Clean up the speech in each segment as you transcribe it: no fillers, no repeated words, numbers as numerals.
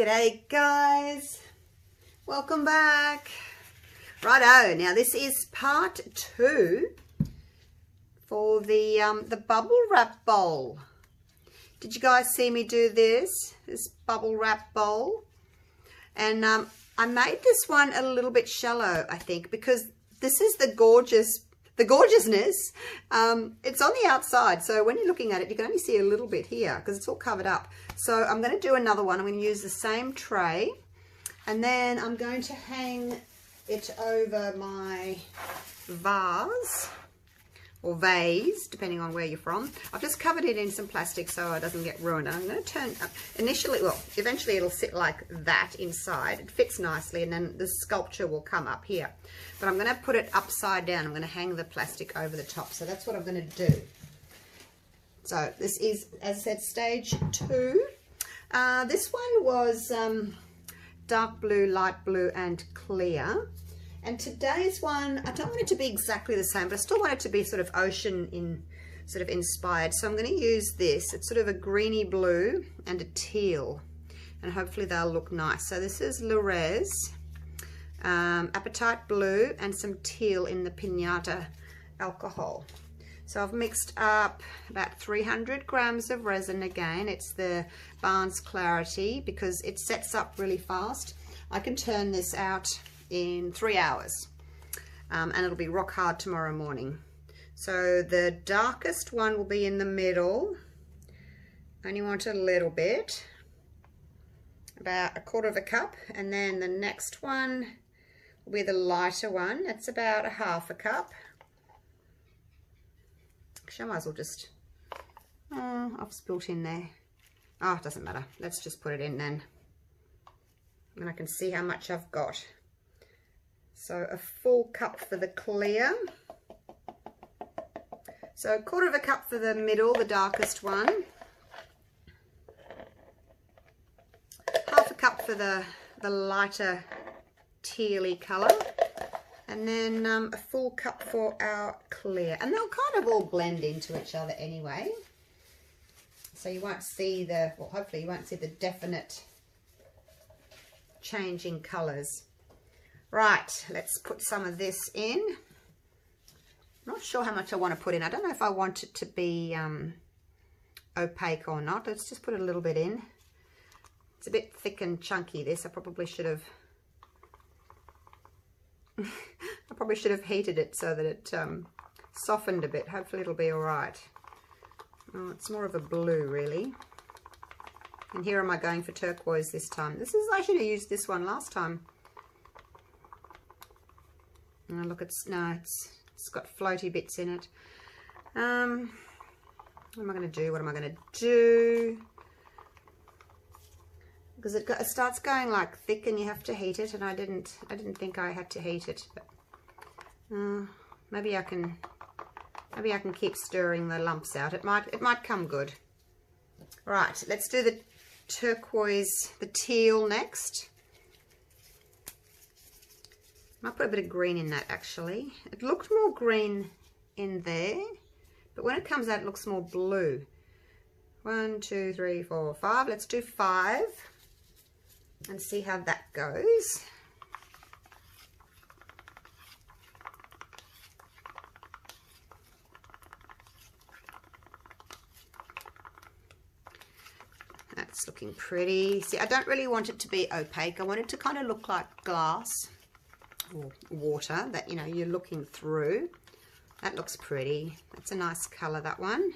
G'day guys, welcome back. Righto, now this is part 2 for the bubble wrap bowl. Did you guys see me do this bubble wrap bowl? And I made this one a little bit shallow, I think, because this is the gorgeousness. It's on the outside, so when you're looking at it, you can only see a little bit here because it's all covered up. So I'm going to do another one. I'm going to use the same tray, and then I'm going to hang it over my vase or vase, depending on where you're from. I've just covered it in some plastic so it doesn't get ruined. And I'm going to turn up eventually it'll sit like that inside. It fits nicely, and then the sculpture will come up here. But I'm going to put it upside down. I'm going to hang the plastic over the top. So that's what I'm going to do. So this is, as I said, stage 2. This one was dark blue, light blue, and clear. And today's one, I don't want it to be exactly the same, but I still want it to be sort of ocean inspired. So I'm going to use this. It's sort of a greeny blue and a teal, and hopefully they'll look nice. So this is Resin, apatite blue, and some teal in the Pinata alcohol. So I've mixed up about 300 grams of resin again. It's the Barnes Clariti because it sets up really fast. I can turn this out in 3 hours, and it'll be rock hard tomorrow morning. So the darkest one will be in the middle. Only want a little bit, about 1/4 cup, and then the next one will be the lighter one. It's about 1/2 cup. Actually, I might as well just, I've spilt in there. Oh, it doesn't matter. Let's just put it in then, and I can see how much I've got. So a full cup for the clear. So 1/4 cup for the middle, the darkest one. 1/2 cup for the lighter tealy colour. And then a full cup for our clear. And they'll kind of all blend into each other anyway. So you won't see well, hopefully you won't see the definite changing colours. Right, let's put some of this in. I'm not sure how much I want to put in. I don't know if I want it to be opaque or not. Let's just put a little bit in. It's a bit thick and chunky, this. I probably should have heated it so that it softened a bit. Hopefully it'll be all right. Oh, it's more of a blue, really. And here am I going for turquoise this time. I should have used this one last time. Oh, look, it's got floaty bits in it. What am I going to do? What am I going to do? Because it starts going like thick, and you have to heat it, and I didn't think I had to heat it. But maybe I can keep stirring the lumps out. It might come good. Right, let's do the turquoise, the teal next. I might put a bit of green in that, actually. It looked more green in there, but when it comes out, it looks more blue. 1, 2, 3, 4, 5. Let's do 5 and see how that goes. That's looking pretty. See, I don't really want it to be opaque. I want it to kind of look like glass or water that, you know, you're looking through. That looks pretty. That's a nice colour, that one.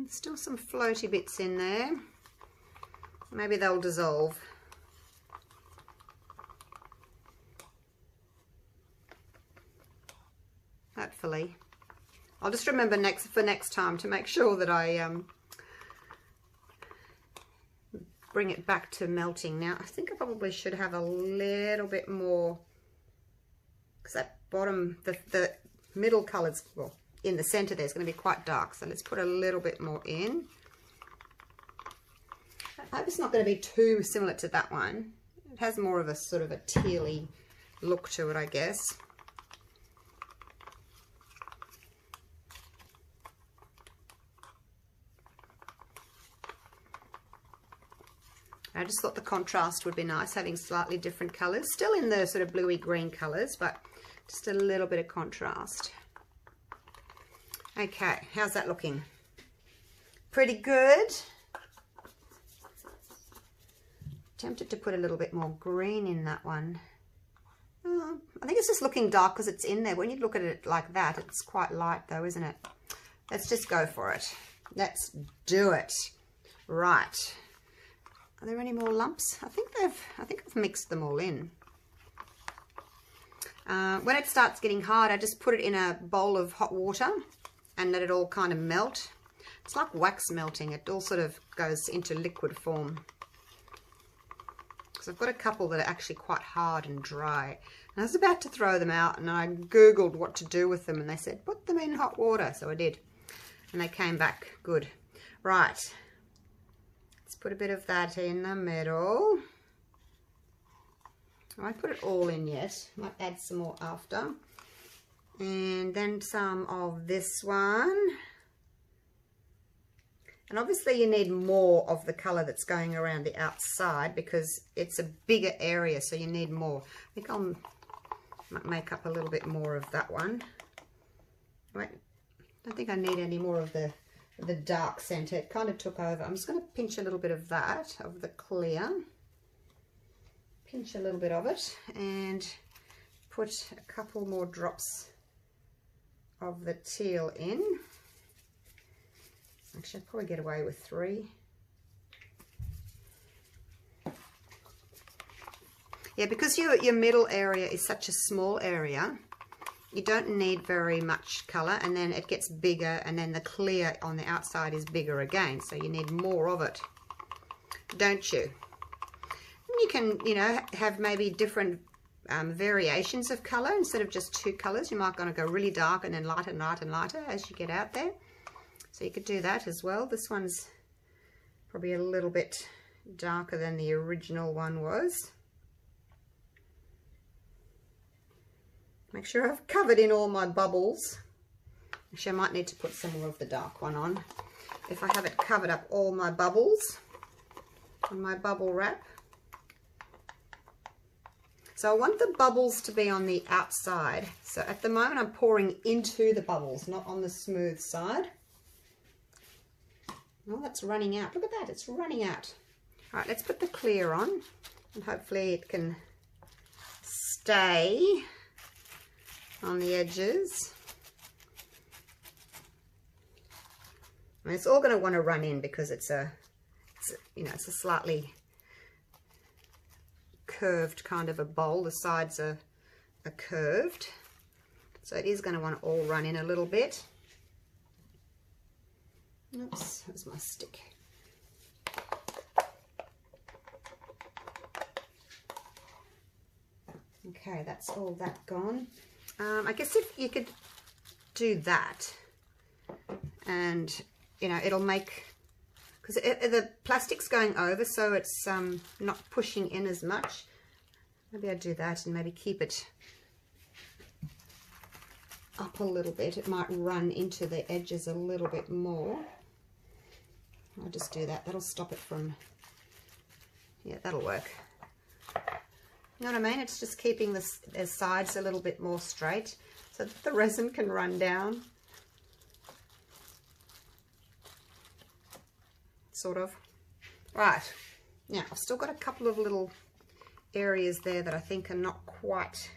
Still some floaty bits in there. Maybe they'll dissolve. Hopefully. I'll just remember for next time to make sure that I bring it back to melting. Now I think I probably should have a little bit more, because that bottom, the middle colours, well, in the centre there is going to be quite dark, so let's put a little bit more in. I hope it's not going to be too similar to that one. It has more of a sort of a tealy look to it, I guess. I just thought the contrast would be nice, having slightly different colors, still in the sort of bluey green colors, but just a little bit of contrast. Okay, how's that looking? Pretty good. Tempted to put a little bit more green in that one. I think it's just looking dark because it's in there. When you look at it like that, it's quite light though, isn't it? Let's just go for it. Let's do it. Right. Are there any more lumps? I think I've mixed them all in. When it starts getting hard, I just put it in a bowl of hot water and let it all kind of melt. It's like wax melting. It all sort of goes into liquid form. Because I've got a couple that are actually quite hard and dry. And I was about to throw them out and I Googled what to do with them and they said, put them in hot water. So I did. And they came back good. Right. Let's put a bit of that in the middle. I won't put it all in yet. Might add some more after. And then some of this one. And obviously you need more of the colour that's going around the outside because it's a bigger area, so you need more. I think I'll make up a little bit more of that one. Wait, I don't think I need any more of the dark centre. It kind of took over. I'm just going to pinch a little bit of that, of the clear. Pinch a little bit of it and put a couple more drops of the teal in. Actually, I'd probably get away with 3. Yeah, because your middle area is such a small area, you don't need very much colour, and then it gets bigger, and then the clear on the outside is bigger again, so you need more of it, don't you? And you can, you know, have maybe different variations of colour instead of just 2 colours. You might want to go really dark and then lighter and lighter and lighter as you get out there. So you could do that as well. This one's probably a little bit darker than the original one was. Make sure I've covered in all my bubbles. Actually, I might need to put some more of the dark one on if I haven't covered up all my bubbles on my bubble wrap. So I want the bubbles to be on the outside. So at the moment I'm pouring into the bubbles, not on the smooth side. Oh, that's running out. Look at that, it's running out. All right, let's put the clear on and hopefully it can stay on the edges. And it's all going to want to run in because it's a slightly curved kind of a bowl. The sides are curved. So it is going to want to all run in a little bit. Oops, that's my stick. Okay, that's all that gone. I guess if you could do that, and you know, it'll make, because the plastic's going over, so it's not pushing in as much. Maybe I'll do that and maybe keep it up a little bit. It might run into the edges a little bit more. I'll just do that. That'll stop it from, yeah, that'll work. You know what I mean? It's just keeping the sides a little bit more straight so that the resin can run down. Sort of. Right. Now, I've still got a couple of little areas there that I think are not quite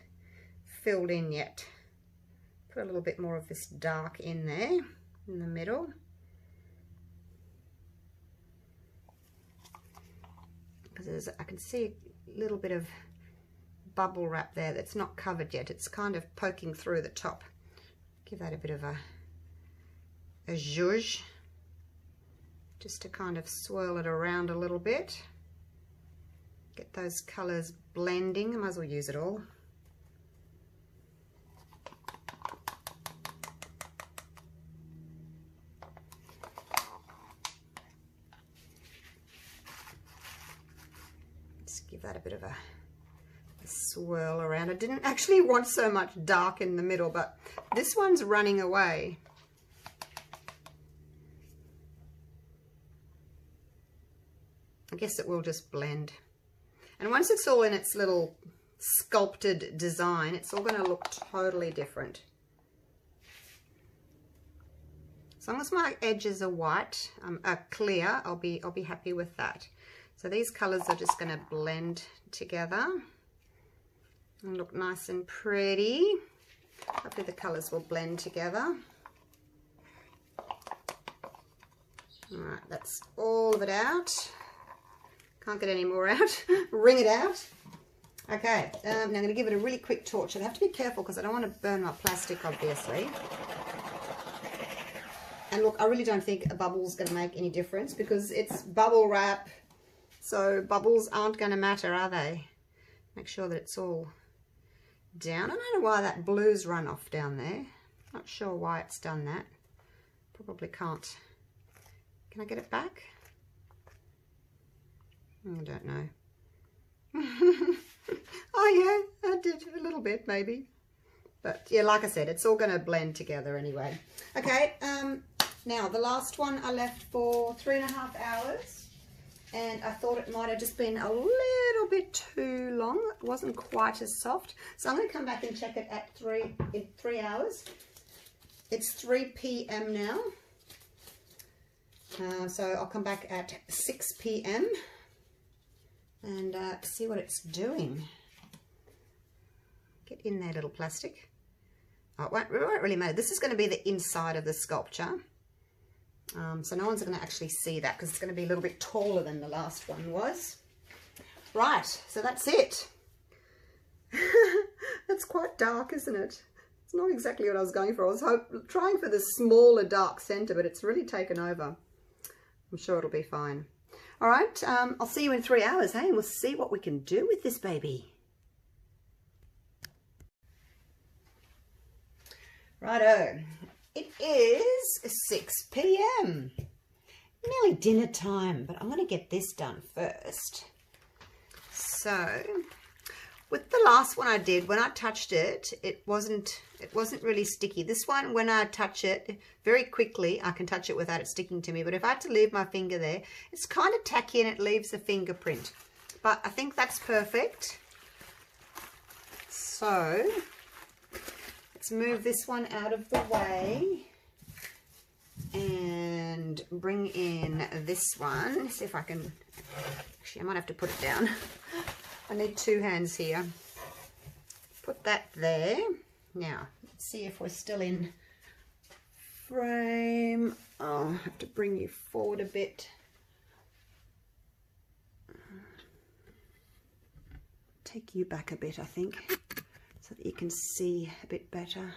filled in yet. Put a little bit more of this dark in there, in the middle. Because I can see a little bit of bubble wrap there that's not covered yet. It's kind of poking through the top. Give that a bit of a zhuzh, just to kind of swirl it around a little bit. Get those colours blending. I might as well use it all. Give that a bit of a swirl around. I didn't actually want so much dark in the middle, but this one's running away. I guess it will just blend. And once it's all in its little sculpted design, it's all going to look totally different. As long as my edges are white, are clear, I'll be happy with that. So these colors are just going to blend together and look nice and pretty. Hopefully the colors will blend together. All right, that's all of it out. Can't get any more out. Wring it out. Okay, now I'm going to give it a really quick torch. I have to be careful because I don't want to burn my plastic, obviously. And look, I really don't think a bubble's going to make any difference because it's bubble wrap. So bubbles aren't going to matter, are they? Make sure that it's all down. I don't know why that blue's run off down there. Not sure why it's done that. Probably can't. Can I get it back? I don't know. Oh yeah, I did a little bit maybe. But yeah, like I said, it's all going to blend together anyway. Okay, now the last one I left for 3.5 hours. And I thought it might have just been a little bit too long. It wasn't quite as soft. So I'm going to come back and check it at in 3 hours. It's 3 p.m. now. So I'll come back at 6 p.m. and see what it's doing. Get in there, little plastic. Oh, it won't really matter. This is going to be the inside of the sculpture. So no one's going to actually see that because it's going to be a little bit taller than the last one was. Right, so that's it. That's quite dark, isn't it? It's not exactly what I was going for. I was trying for the smaller dark center, but it's really taken over. I'm sure it'll be fine. All right, I'll see you in 3 hours, hey? And we'll see what we can do with this baby. Righto. It is 6 p.m. Nearly dinner time, but I'm going to get this done first. So, with the last one I did, when I touched it, it wasn't really sticky. This one, when I touch it very quickly, I can touch it without it sticking to me. But if I had to leave my finger there, it's kind of tacky and it leaves a fingerprint. But I think that's perfect. So let's move this one out of the way and bring in this one. See if I can, actually I might have to put it down. I need 2 hands here. Put that there. Now, let's see if we're still in frame. Oh, I have to bring you forward a bit. Take you back a bit, I think, so that you can see a bit better.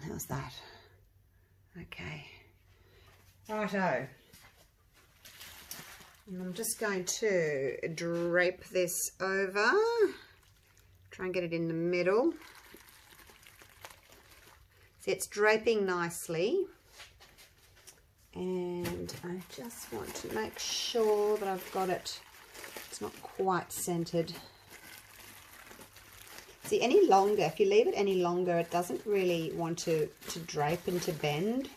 How's that? Okay. Righto. And I'm just going to drape this over. Try and get it in the middle. See, it's draping nicely. And I just want to make sure that I've got it. It's not quite centered. See, any longer, if you leave it any longer, it doesn't really want to drape and to bend.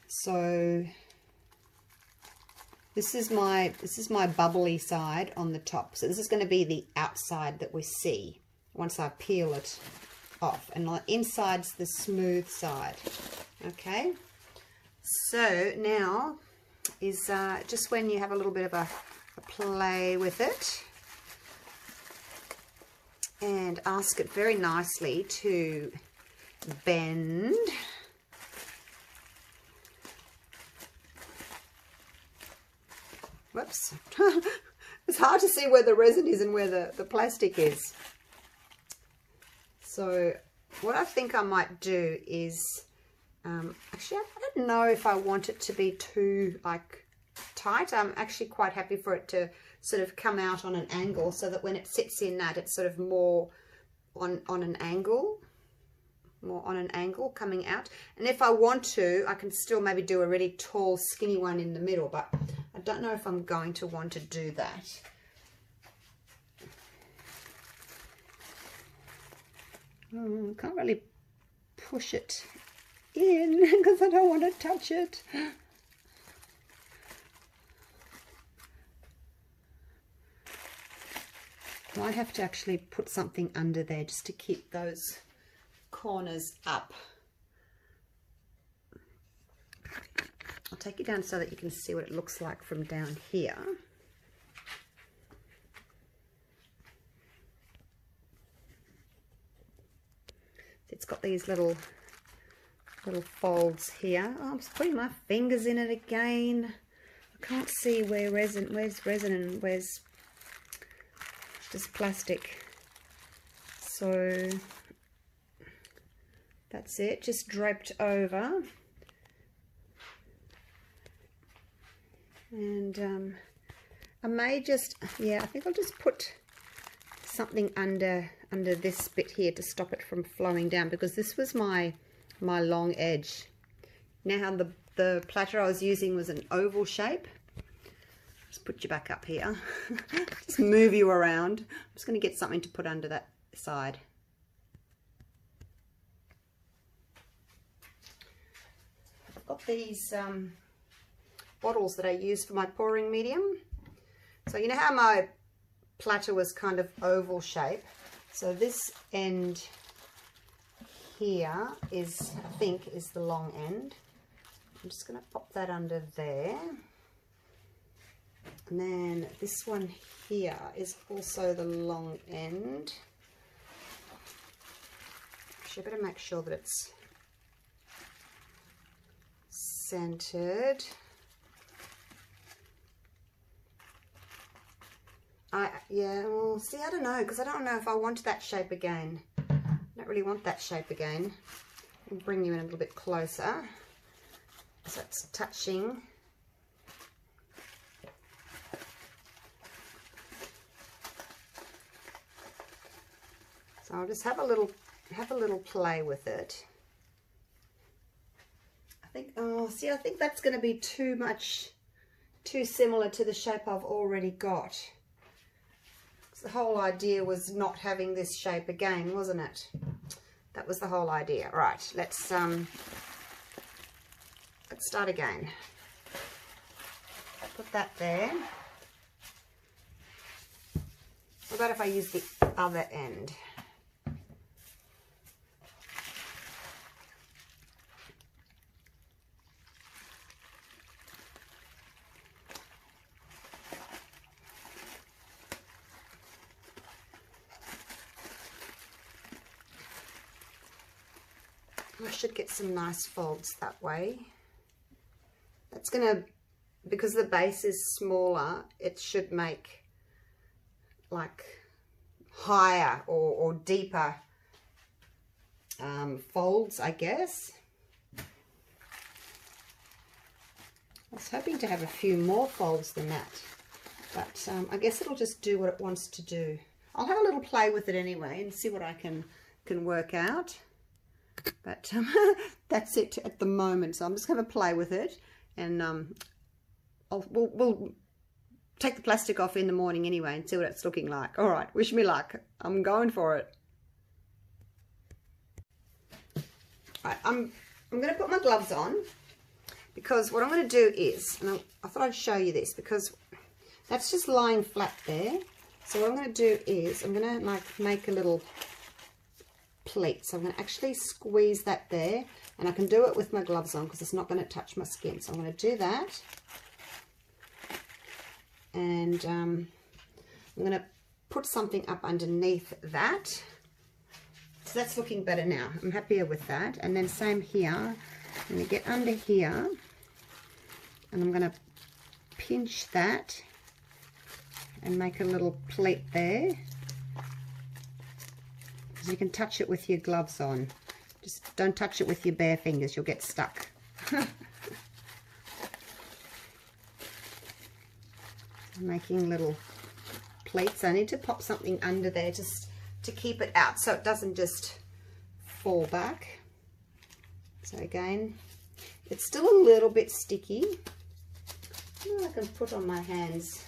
So this is my bubbly side on the top. So this is going to be the outside that we see once I peel it off. And the inside's the smooth side. Okay. So now is just when you have a little bit of a play with it and ask it very nicely to bend. Whoops. It's hard to see where the resin is and where the plastic is. So what I think I might do is, actually I don't know if I want it to be too like tight. I'm actually quite happy for it to sort of come out on an angle so that when it sits in that, it's sort of more on an angle. More on an angle coming out. And if I want to, I can still maybe do a really tall skinny one in the middle, but I don't know if I'm going to want to do that. Can't really push it in because I don't want to touch it. Might have to actually put something under there just to keep those corners up. I'll take it down so that you can see what it looks like from down here. It's got these little folds here. Oh, I'm just putting my fingers in it again. I can't see where's resin and where's just plastic. So that's it, just draped over. And I may just, yeah, I think I'll just put something under this bit here to stop it from flowing down, because this was my long edge. Now the platter I was using was an oval shape. Just put you back up here. Just move you around. I'm just going to get something to put under that side. I've got these bottles that I use for my pouring medium. So you know how my platter was kind of oval shape? So this end here is, I think, is the long end. I'm just going to pop that under there. And then this one here is also the long end. Actually, I better make sure that it's centered. Yeah, well, see, I don't know, because I don't know if I want that shape again. I don't really want that shape again. I'll bring you in a little bit closer. So it's touching. So I'll just have a little play with it. I think, oh, see, I think that's going to be too similar to the shape I've already got. The whole idea was not having this shape again, wasn't it? That was the whole idea. Right, let's start again. Put that there. What about if I use the other end? I should get some nice folds that way. That's gonna, because the base is smaller, it should make like higher or deeper folds, I guess. I was hoping to have a few more folds than that, but I guess it'll just do what it wants to do. I'll have a little play with it anyway and see what I can work out. But that's it at the moment. So I'm just going to play with it, and we'll take the plastic off in the morning anyway and see what it's looking like. All right, wish me luck. I'm going for it. All right, I'm going to put my gloves on, because what I'm going to do is, and I thought I'd show you this, because that's just lying flat there. So what I'm going to do is I'm going to like make a little pleat. So I'm going to actually squeeze that there, and I can do it with my gloves on because it's not going to touch my skin. So I'm going to do that, and I'm going to put something up underneath that. So that's looking better now. I'm happier with that. And then same here. I'm going to get under here, and I'm going to pinch that and make a little pleat there. You can touch it with your gloves on. Just don't touch it with your bare fingers, you'll get stuck. Making little pleats. I need to pop something under there just to keep it out so it doesn't just fall back. So again, it's still a little bit sticky. I can put on my hands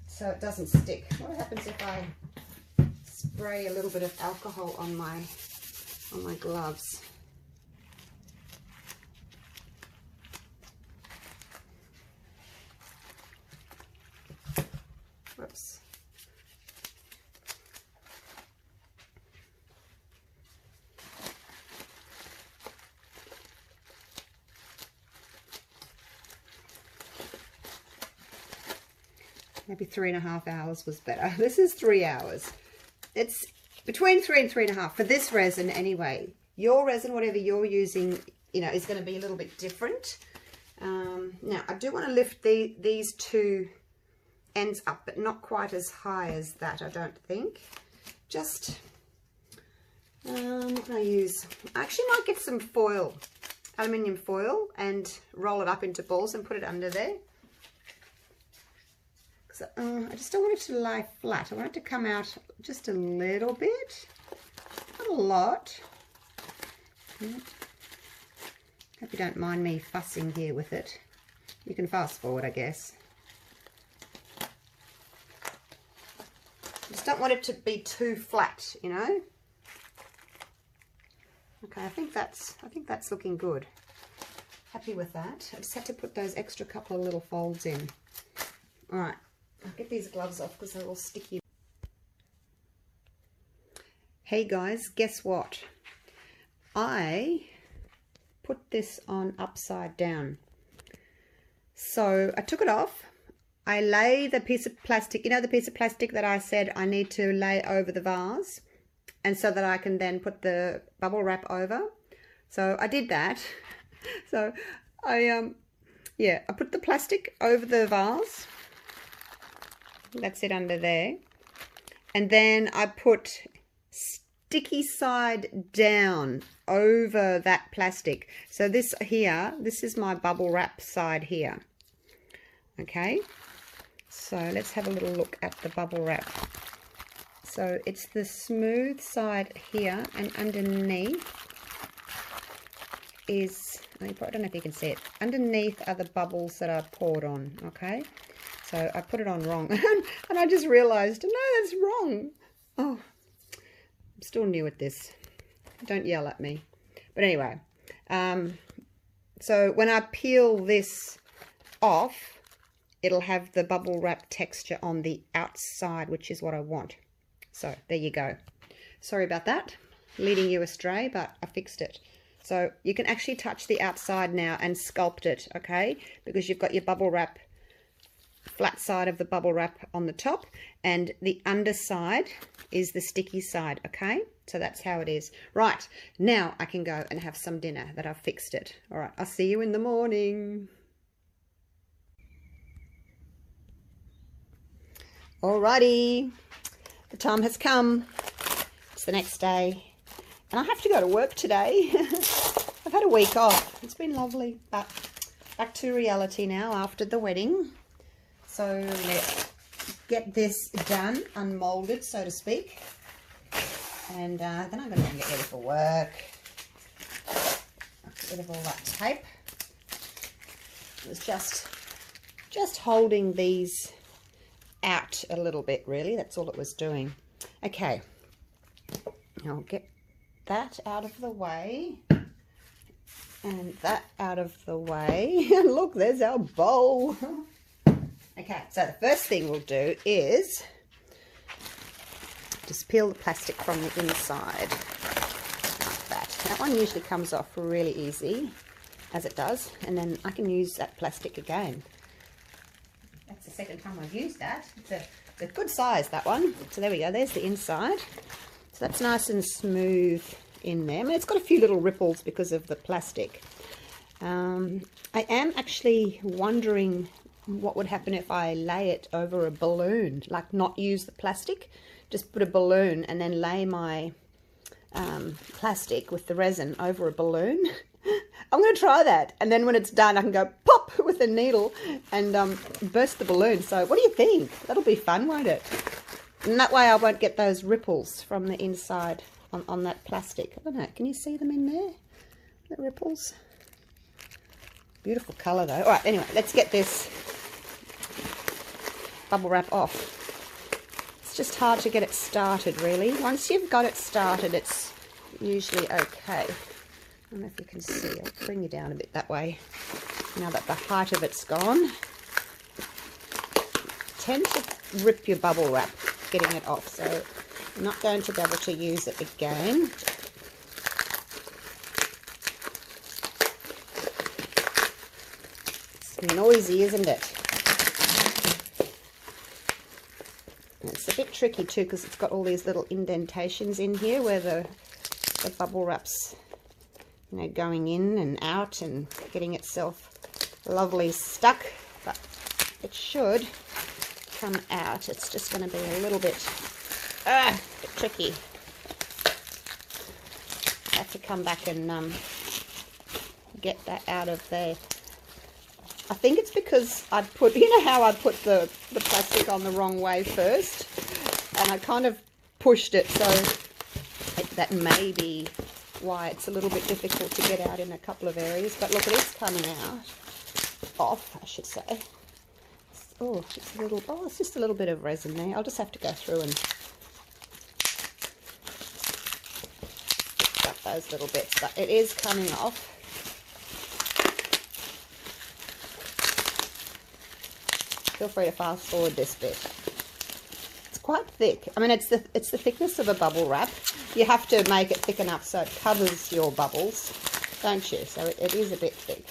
so it doesn't stick. What happens if I spray a little bit of alcohol on my gloves? Whoops. maybe 3.5 hours was better. This is 3 hours. It's between 3 and 3.5 for this resin anyway. Your resin, whatever you're using, you know, is going to be a little bit different. Now, I do want to lift these two ends up, but not quite as high as that, I don't think. Just, what can I use? I actually might get some foil, aluminium foil, and roll it up into balls and put it under there. So, I just don't want it to lie flat. I want it to come out just a little bit, not a lot. Hope you don't mind me fussing here with it. You can fast forward, I guess. Just don't want it to be too flat, you know. Okay, I think that's looking good. Happy with that. I just had to put those extra couple of little folds in. All right, I'll get these gloves off because they're all sticky. Hey guys, guess what? I put this on upside down. So I took it off. I lay the piece of plastic, you know, the piece of plastic that I said I need to lay over the vase, and so that I can then put the bubble wrap over. So I did that. So I put the plastic over the vase. That's it under there. And then I put sticky side down over that plastic. So this here, this is my bubble wrap side here. Okay, so let's have a little look at the bubble wrap. So it's the smooth side here, and underneath is, I don't know if you can see it, underneath are the bubbles that are poured on. Okay, so I put it on wrong and I just realized, no, that's wrong. Oh, I'm still new at this. Don't yell at me. But anyway, so when I peel this off, it'll have the bubble wrap texture on the outside, which is what I want. So there you go. Sorry about that, leading you astray, but I fixed it. So you can actually touch the outside now and sculpt it, okay? Because you've got your bubble wrap, flat side of the bubble wrap on the top, and the underside is the sticky side, okay? So that's how it is. Right, now I can go and have some dinner that I've fixed it. All right, I'll see you in the morning. Alrighty, the time has come. It's the next day, and I have to go to work today. I've had a week off. It's been lovely, but back to reality now after the wedding. So let's get this done, unmolded, so to speak. And then I'm going to get ready for work. I'll get rid of all that tape. It was just holding these out a little bit, really. That's all it was doing. Okay, I'll get that out of the way and that out of the way. Look, there's our bowl. Okay, so the first thing we'll do is just peel the plastic from the inside like that. That one usually comes off really easy, as it does, and then I can use that plastic again. That's the second time I've used that. It's a good size, that one. So there we go, there's the inside. So that's nice and smooth in there. I mean, it's got a few little ripples because of the plastic. I am actually wondering what would happen if I lay it over a balloon, like not use the plastic, just put a balloon and then lay my plastic with the resin over a balloon. I'm going to try that, and then when it's done I can go pop with a needle and burst the balloon. So what do you think? That'll be fun, won't it? And that way I won't get those ripples from the inside on that plastic. I don't know, can you see them in there? The ripples. Beautiful colour though. Alright, anyway, let's get this bubble wrap off. It's just hard to get it started, really. Once you've got it started, it's usually okay. I don't know if you can see. I'll bring you down a bit that way. Now that the height of it's gone. Tend to rip your bubble wrap getting it off, so I'm not going to be able to use it again. It's noisy, isn't it? It's a bit tricky too because it's got all these little indentations in here where the bubble wrap's, you know, going in and out and getting itself lovely stuck, but it should come out. It's just going to be a little bit tricky. I have to come back and get that out of there. I think it's because I put, you know how I put the plastic on the wrong way first, and I kind of pushed it, so that may be why it's a little bit difficult to get out in a couple of areas. But look, it is coming out, off I should say. Oh, it's a little, oh, it's just a little bit of resin there. I'll just have to go through and pick up those little bits, but it is coming off. Feel free to fast forward this bit. It's quite thick. I mean, it's the thickness of a bubble wrap. You have to make it thick enough so it covers your bubbles, don't you? So it is a bit thick.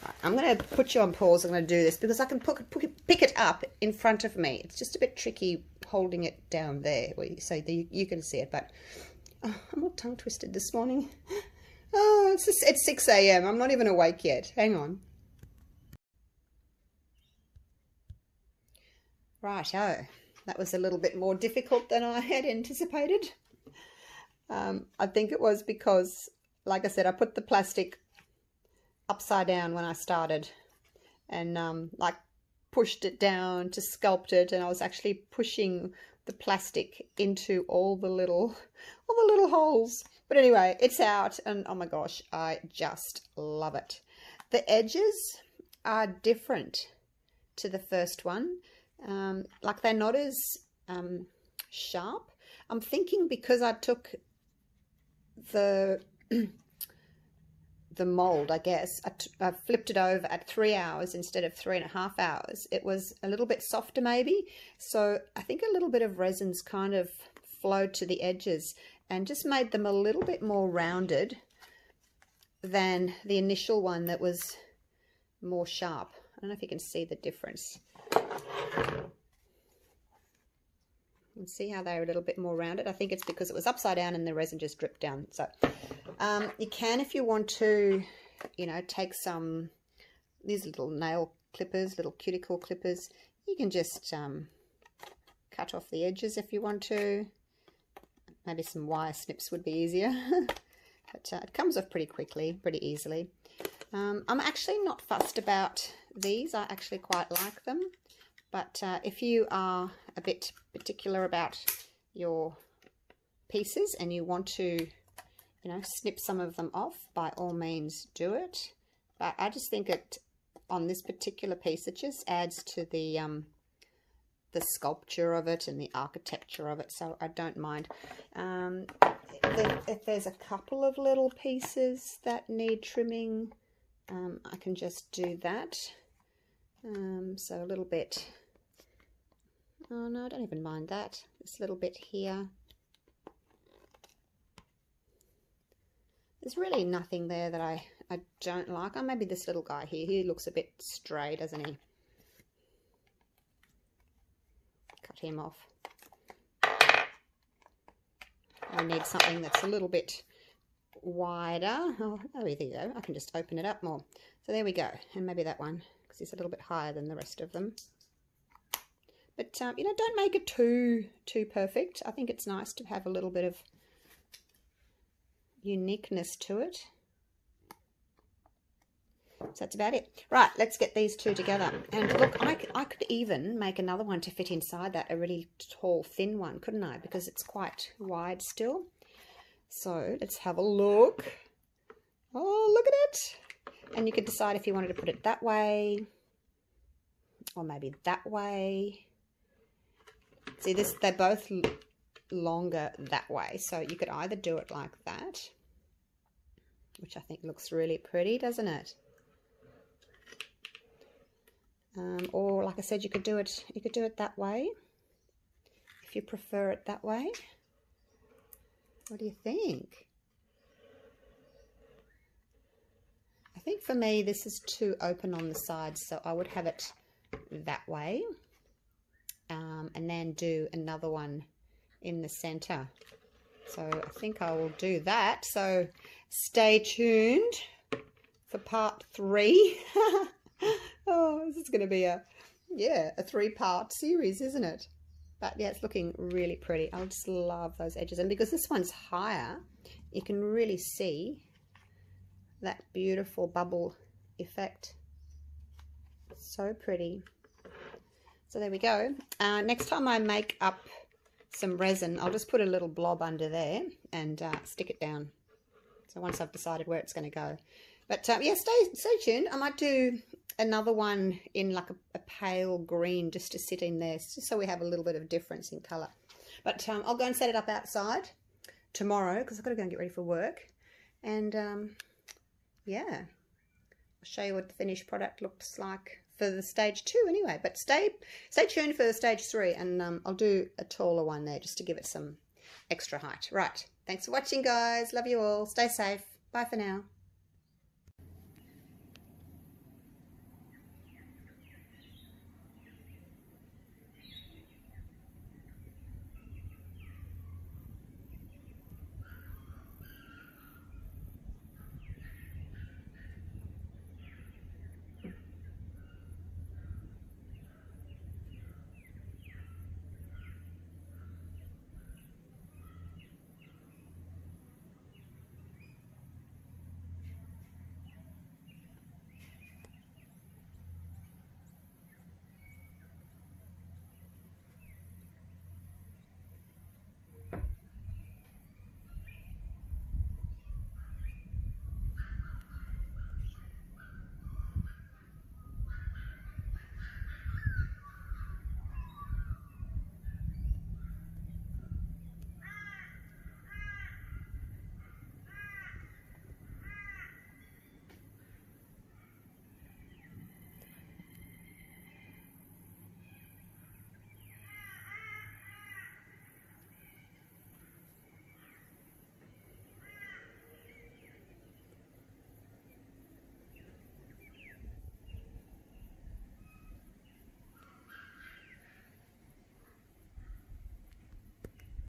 Right, I'm going to put you on pause. I'm going to do this because I can pick it up in front of me. It's just a bit tricky holding it down there, so you can see it. But oh, I'm all tongue twisted this morning. Oh, it's 6 a.m. I'm not even awake yet. Hang on. Righto, that was a little bit more difficult than I had anticipated. I think it was because, like I said, I put the plastic upside down when I started, and like pushed it down to sculpt it, and I was actually pushing the plastic into all the little holes. But anyway, it's out, and oh my gosh, I just love it. The edges are different to the first one. Like they're not as sharp. I'm thinking because I took the mold, I guess, I flipped it over at 3 hours instead of 3.5 hours. It was a little bit softer maybe, so I think a little bit of resin's kind of flowed to the edges and just made them a little bit more rounded than the initial one that was more sharp. I don't know if you can see the difference. You can see how they're a little bit more rounded. I think it's because it was upside down and the resin just dripped down. So you can, if you want to, you know, take some, these little nail clippers, little cuticle clippers, you can just cut off the edges if you want to. Maybe some wire snips would be easier. But it comes off pretty quickly, pretty easily. I'm actually not fussed about these. I actually quite like them. But if you are a bit particular about your pieces and you want to, you know, snip some of them off, by all means do it. But I just think it, on this particular piece, it just adds to the sculpture of it and the architecture of it, so I don't mind. If there's a couple of little pieces that need trimming, I can just do that. So a little bit, oh no, I don't even mind that. This little bit here. There's really nothing there that I don't like. Oh, maybe this little guy here. He looks a bit stray, doesn't he? Cut him off. I need something that's a little bit wider. Oh, there we go. I can just open it up more. So there we go. And maybe that one, because it's a little bit higher than the rest of them. But, you know, don't make it too perfect. I think it's nice to have a little bit of uniqueness to it. So that's about it. Right, let's get these two together. And look, I could even make another one to fit inside that, a really tall, thin one, couldn't I? Because it's quite wide still. So let's have a look. Oh, look at it. And you could decide if you wanted to put it that way or maybe that way. See, they're both longer that way. So you could either do it like that, which I think looks really pretty, doesn't it? Or like I said, you could do it that way if you prefer it that way. What do you think? I think for me this is too open on the sides, so I would have it that way. and then do another one in the center. So I think I will do that. So stay tuned for part 3. Oh, this is going to be a 3-part series, isn't it? But yeah, it's looking really pretty. I just love those edges. And because this one's higher, you can really see that beautiful bubble effect. So pretty. So there we go. Next time I make up some resin, I'll just put a little blob under there and stick it down. So once I've decided where it's going to go. But yeah, stay tuned. I might do another one in like a pale green just to sit in there, just so we have a little bit of difference in colour. But I'll go and set it up outside tomorrow because I've got to go and get ready for work. And yeah, I'll show you what the finished product looks like for the stage 2 anyway. But stay tuned for the stage 3, and I'll do a taller one there just to give it some extra height. Right, thanks for watching, guys. Love you all. Stay safe. Bye for now.